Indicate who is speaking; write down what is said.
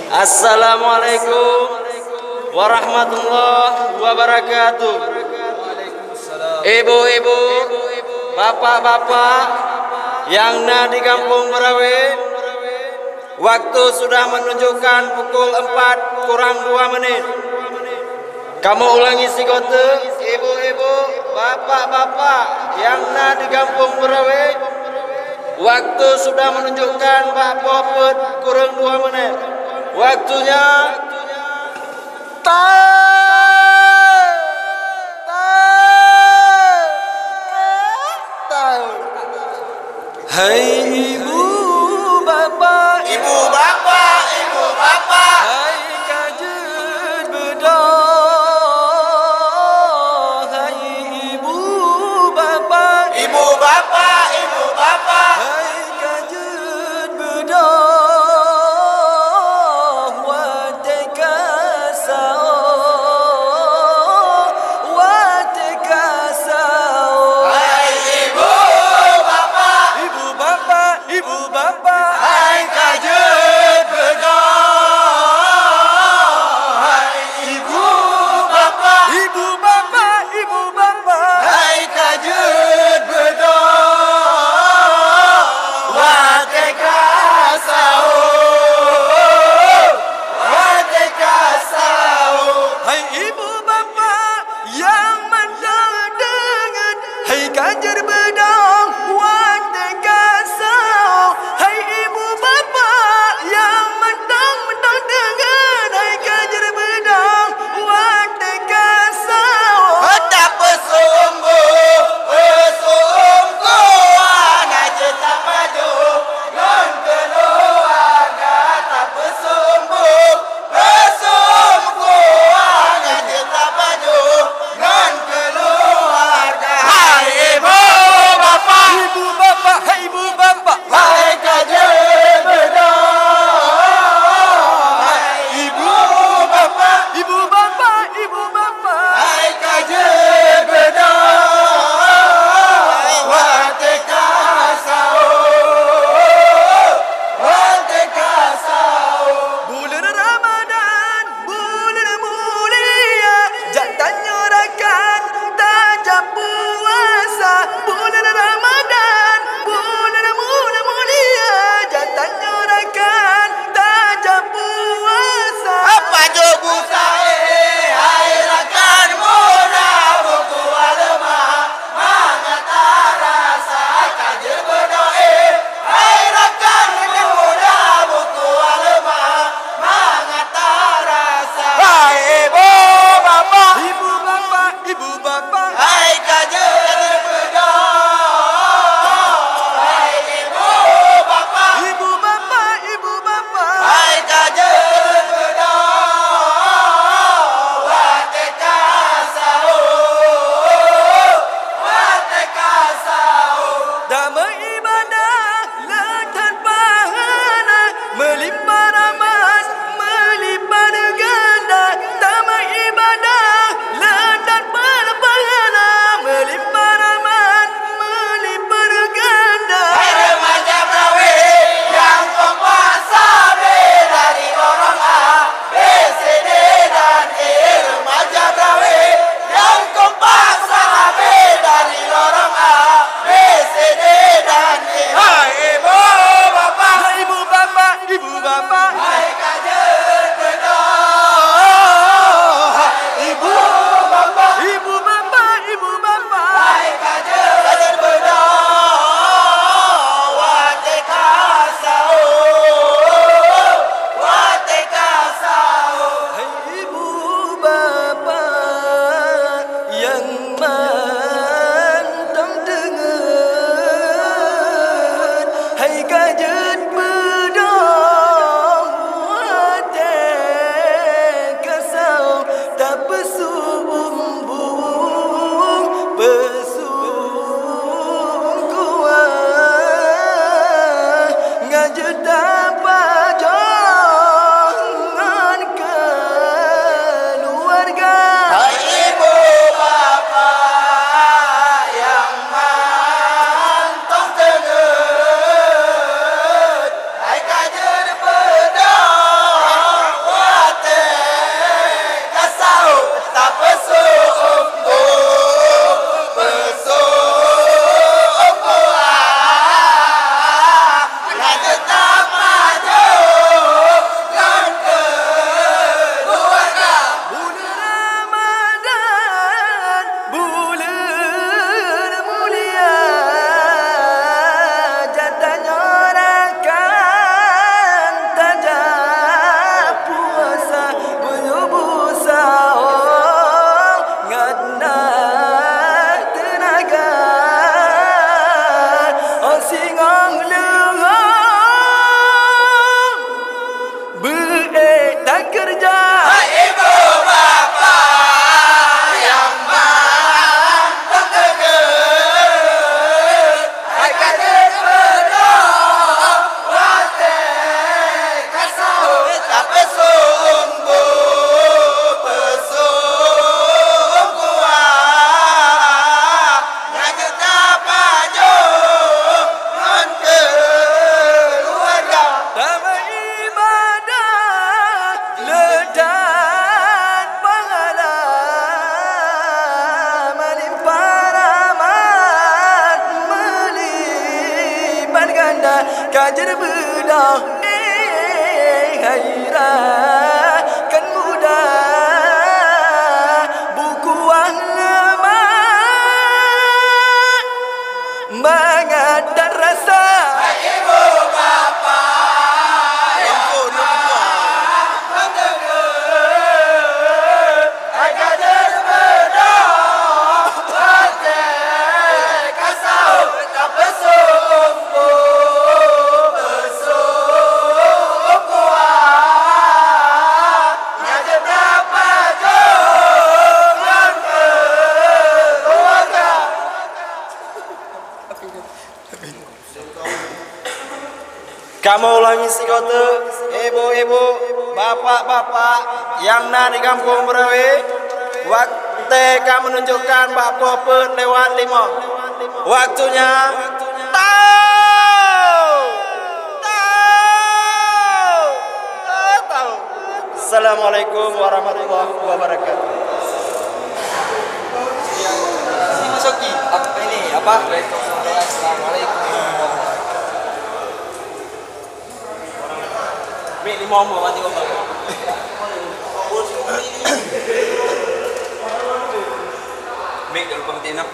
Speaker 1: Assalamualaikum warahmatullahi wabarakatuh. Ibu-ibu, bapak-bapak yang ada di kampung Berawe, waktu sudah menunjukkan pukul 4 kurang 2 menit. Kamu ulangi si kote, ibu-ibu, bapak-bapak yang ada di kampung Berawe, waktu sudah menunjukkan 4 kurang 2 menit. Waktunya hai ibu bapa,
Speaker 2: Ibu bapa, ibu bapa,
Speaker 1: hai kajut bedah, hai ibu bapa,
Speaker 2: ibu bapa, ibu bapa,
Speaker 1: hai kajut bedah,
Speaker 2: hai ibu bapa,
Speaker 1: ibu bapa. kajar bedah haira kan mudah buku agama mengadar rasa
Speaker 2: ibu bapa
Speaker 1: kamu ulangi si kota, ibu-ibu, bapak-bapak yang nak di kampung Berawi, waktu kamu menunjukkan bapak pun lewat 5. Waktunya tahu. Assalamualaikum warahmatullahi wabarakatuh. Masuki. Apa ini? Apa? Assalamualaikum. Mik 5 umur mati kau. Mik dah lupa mati nak.